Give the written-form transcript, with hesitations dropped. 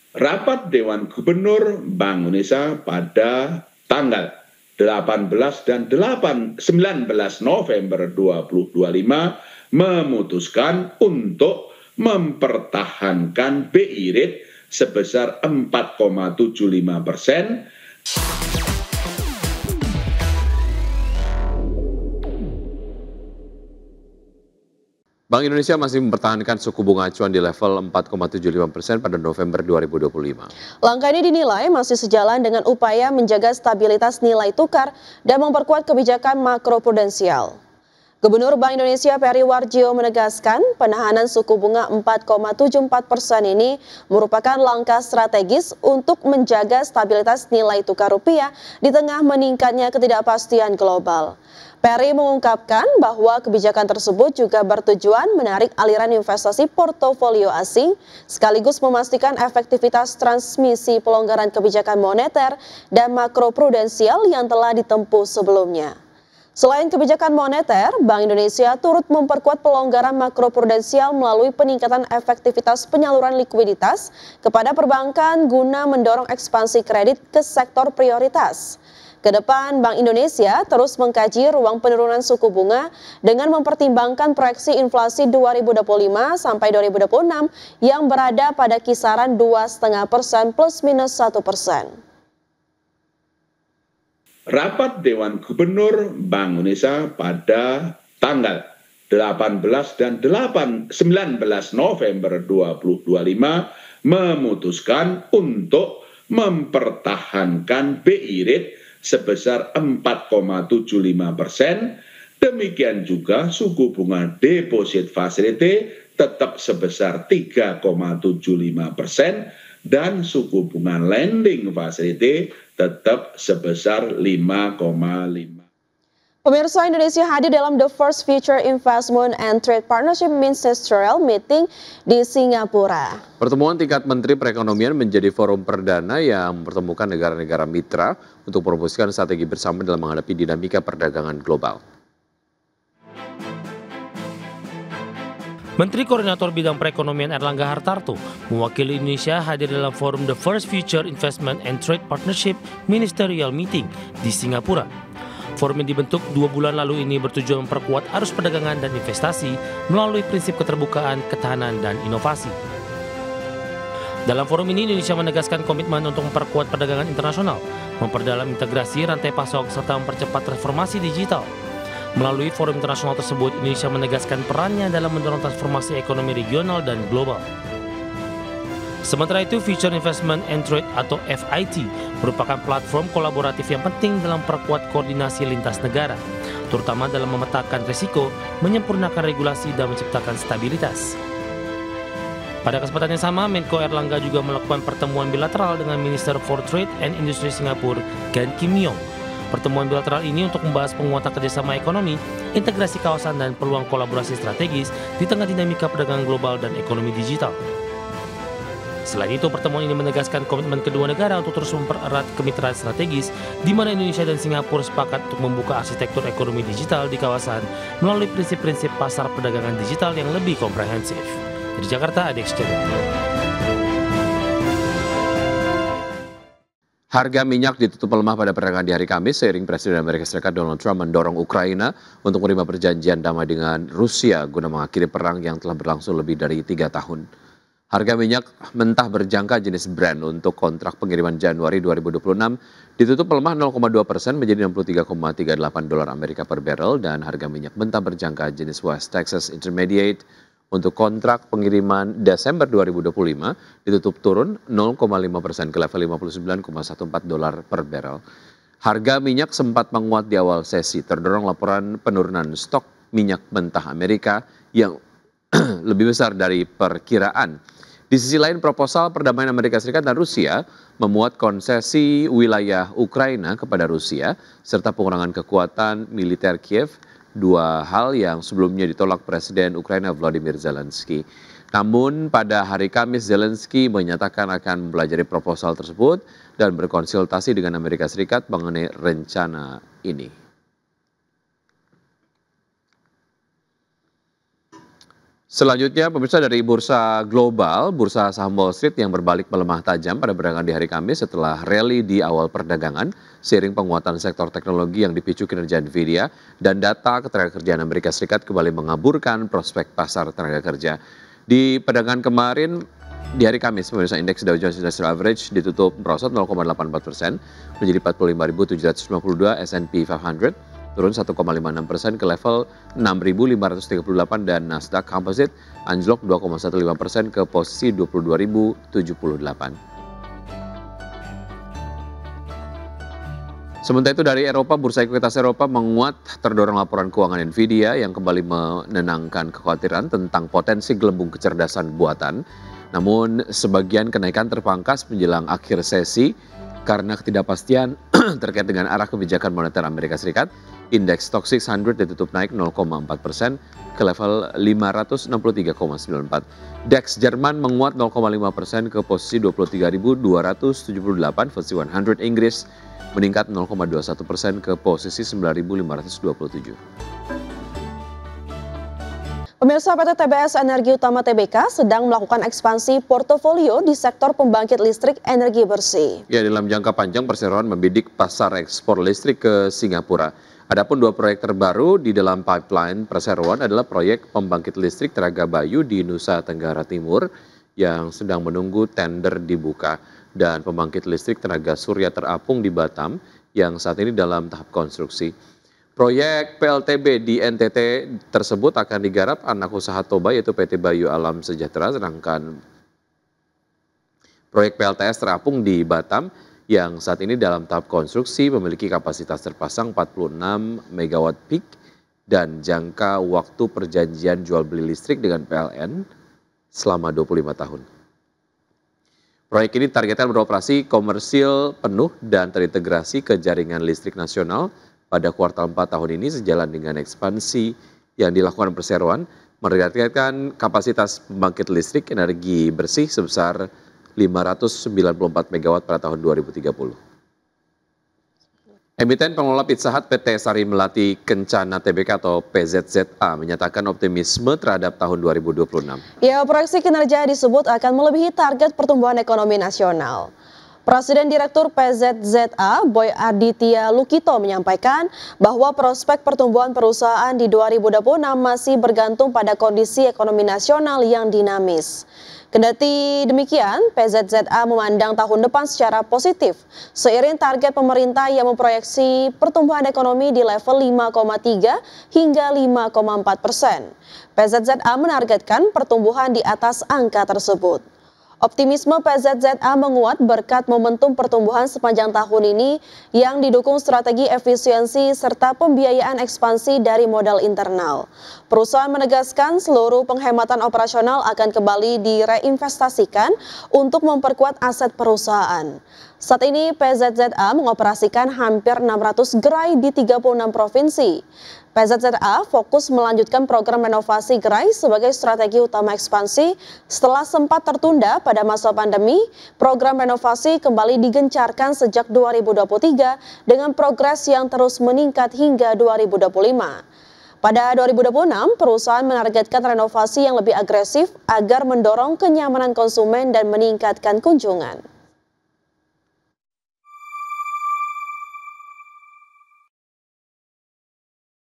Rapat Dewan Gubernur Bank Indonesia pada tanggal 18 dan 19 November 2025 memutuskan untuk mempertahankan BI rate sebesar 4,75%. Bank Indonesia masih mempertahankan suku bunga acuan di level 4,75% pada November 2025. Langkah ini dinilai masih sejalan dengan upaya menjaga stabilitas nilai tukar dan memperkuat kebijakan makroprudensial. Gubernur Bank Indonesia Peri Warjio menegaskan penahanan suku bunga 4,74% ini merupakan langkah strategis untuk menjaga stabilitas nilai tukar rupiah di tengah meningkatnya ketidakpastian global. Peri mengungkapkan bahwa kebijakan tersebut juga bertujuan menarik aliran investasi portofolio asing sekaligus memastikan efektivitas transmisi pelonggaran kebijakan moneter dan makroprudensial yang telah ditempuh sebelumnya. Selain kebijakan moneter, Bank Indonesia turut memperkuat pelonggaran makroprudensial melalui peningkatan efektivitas penyaluran likuiditas kepada perbankan guna mendorong ekspansi kredit ke sektor prioritas. Kedepan, Bank Indonesia terus mengkaji ruang penurunan suku bunga dengan mempertimbangkan proyeksi inflasi 2025 sampai 2026 yang berada pada kisaran 2,5% plus minus 1%. Rapat Dewan Gubernur Bank Indonesia pada tanggal 18 dan 19 November 2025 memutuskan untuk mempertahankan BI rate sebesar 4,75%. Demikian juga suku bunga deposit facility tetap sebesar 3,75% dan suku bunga lending facility tetap sebesar 5,5%. Pemirsa, Indonesia hadir dalam The First Future Investment and Trade Partnership Ministerial Meeting di Singapura. Pertemuan tingkat Menteri Perekonomian menjadi forum perdana yang mempertemukan negara-negara mitra untuk merumuskan strategi bersama dalam menghadapi dinamika perdagangan global. Menteri Koordinator Bidang Perekonomian Erlangga Hartarto mewakili Indonesia hadir dalam forum The First Future Investment and Trade Partnership Ministerial Meeting di Singapura. Forum yang dibentuk 2 bulan lalu ini bertujuan memperkuat arus perdagangan dan investasi melalui prinsip keterbukaan, ketahanan, dan inovasi. Dalam forum ini, Indonesia menegaskan komitmen untuk memperkuat perdagangan internasional, memperdalam integrasi rantai pasok, serta mempercepat transformasi digital. Melalui forum internasional tersebut, Indonesia menegaskan perannya dalam mendorong transformasi ekonomi regional dan global. Sementara itu, Future Investment and Trade atau FIT merupakan platform kolaboratif yang penting dalam memperkuat koordinasi lintas negara, terutama dalam memetakan risiko, menyempurnakan regulasi, dan menciptakan stabilitas. Pada kesempatan yang sama, Menko Erlangga juga melakukan pertemuan bilateral dengan Minister for Trade and Industry Singapura, Gan Kim Yong. Pertemuan bilateral ini untuk membahas penguatan kerjasama ekonomi, integrasi kawasan, dan peluang kolaborasi strategis di tengah dinamika perdagangan global dan ekonomi digital. Selain itu, pertemuan ini menegaskan komitmen kedua negara untuk terus mempererat kemitraan strategis, di mana Indonesia dan Singapura sepakat untuk membuka arsitektur ekonomi digital di kawasan melalui prinsip-prinsip pasar perdagangan digital yang lebih komprehensif. Dari Jakarta, Adi Exchange. Harga minyak ditutup melemah pada perdagangan di hari Kamis seiring Presiden Amerika Serikat Donald Trump mendorong Ukraina untuk menerima perjanjian damai dengan Rusia guna mengakhiri perang yang telah berlangsung lebih dari 3 tahun. Harga minyak mentah berjangka jenis Brent untuk kontrak pengiriman Januari 2026 ditutup melemah 0,2% menjadi $63,38 Amerika per barrel, dan harga minyak mentah berjangka jenis West Texas Intermediate untuk kontrak pengiriman Desember 2025 ditutup turun 0,5% ke level $59,14 per barrel. Harga minyak sempat menguat di awal sesi, terdorong laporan penurunan stok minyak mentah Amerika yang lebih besar dari perkiraan. Di sisi lain, proposal perdamaian Amerika Serikat dan Rusia memuat konsesi wilayah Ukraina kepada Rusia serta pengurangan kekuatan militer Kiev, 2 hal yang sebelumnya ditolak Presiden Ukraina Volodymyr Zelensky. Namun pada hari Kamis, Zelensky menyatakan akan mempelajari proposal tersebut dan berkonsultasi dengan Amerika Serikat mengenai rencana ini. Selanjutnya, pemirsa, dari bursa global, bursa saham Wall Street yang berbalik melemah tajam pada perdagangan di hari Kamis setelah rally di awal perdagangan, seiring penguatan sektor teknologi yang dipicu kinerja Nvidia dan data ketenagakerjaan Amerika Serikat kembali mengaburkan prospek pasar tenaga kerja. Di perdagangan kemarin, di hari Kamis, pemirsa, indeks Dow Jones Industrial Average ditutup merosot 0,84% menjadi 45.752, S&P 500 turun 1,56% ke level 6.538 dan Nasdaq Composite anjlok 2,15% ke posisi 22.078. Sementara itu dari Eropa, bursa ekuitas Eropa menguat terdorong laporan keuangan Nvidia yang kembali menenangkan kekhawatiran tentang potensi gelembung kecerdasan buatan. Namun sebagian kenaikan terpangkas menjelang akhir sesi karena ketidakpastian terkait dengan arah kebijakan moneter Amerika Serikat. Indeks Stoxx 600 ditutup naik 0,4% ke level 563,94. DAX Jerman menguat 0,5% ke posisi 23.278, FTSE 100 Inggris meningkat 0,21% ke posisi 9.527. Pemirsa, PT TBS Energi Utama Tbk sedang melakukan ekspansi portofolio di sektor pembangkit listrik energi bersih. Ya, dalam jangka panjang perseroan membidik pasar ekspor listrik ke Singapura. Adapun dua proyek terbaru di dalam pipeline perseroan adalah proyek pembangkit listrik Telaga Bayu di Nusa Tenggara Timur yang sedang menunggu tender dibuka dan pembangkit listrik tenaga surya terapung di Batam yang saat ini dalam tahap konstruksi. Proyek PLTB di NTT tersebut akan digarap anak usaha Toba yaitu PT Bayu Alam Sejahtera, sedangkan proyek PLTS terapung di Batam yang saat ini dalam tahap konstruksi memiliki kapasitas terpasang 46 MW peak dan jangka waktu perjanjian jual beli listrik dengan PLN selama 25 tahun. Proyek ini targetkan beroperasi komersil penuh dan terintegrasi ke jaringan listrik nasional pada kuartal 4 tahun ini sejalan dengan ekspansi yang dilakukan perseroan menargetkan kapasitas pembangkit listrik energi bersih sebesar 594 MW pada tahun 2030. Emiten pengelola Pizza Hut PT Sari Melati Kencana Tbk atau PZZA menyatakan optimisme terhadap tahun 2026. Ya, proyeksi kinerja disebut akan melebihi target pertumbuhan ekonomi nasional. Presiden Direktur PZZA Boy Aditya Lukito menyampaikan bahwa prospek pertumbuhan perusahaan di 2026 masih bergantung pada kondisi ekonomi nasional yang dinamis. Kendati demikian, PZZA memandang tahun depan secara positif, seiring target pemerintah yang memproyeksi pertumbuhan ekonomi di level 5,3 hingga 5,4%. PZZA menargetkan pertumbuhan di atas angka tersebut. Optimisme PZZA menguat berkat momentum pertumbuhan sepanjang tahun ini yang didukung strategi efisiensi serta pembiayaan ekspansi dari modal internal. Perusahaan menegaskan seluruh penghematan operasional akan kembali direinvestasikan untuk memperkuat aset perusahaan. Saat ini PZZA mengoperasikan hampir 600 gerai di 36 provinsi. PZZA fokus melanjutkan program renovasi gerai sebagai strategi utama ekspansi setelah sempat tertunda pada masa pandemi. Program renovasi kembali digencarkan sejak 2023 dengan progres yang terus meningkat hingga 2025. Pada 2026, perusahaan menargetkan renovasi yang lebih agresif agar mendorong kenyamanan konsumen dan meningkatkan kunjungan.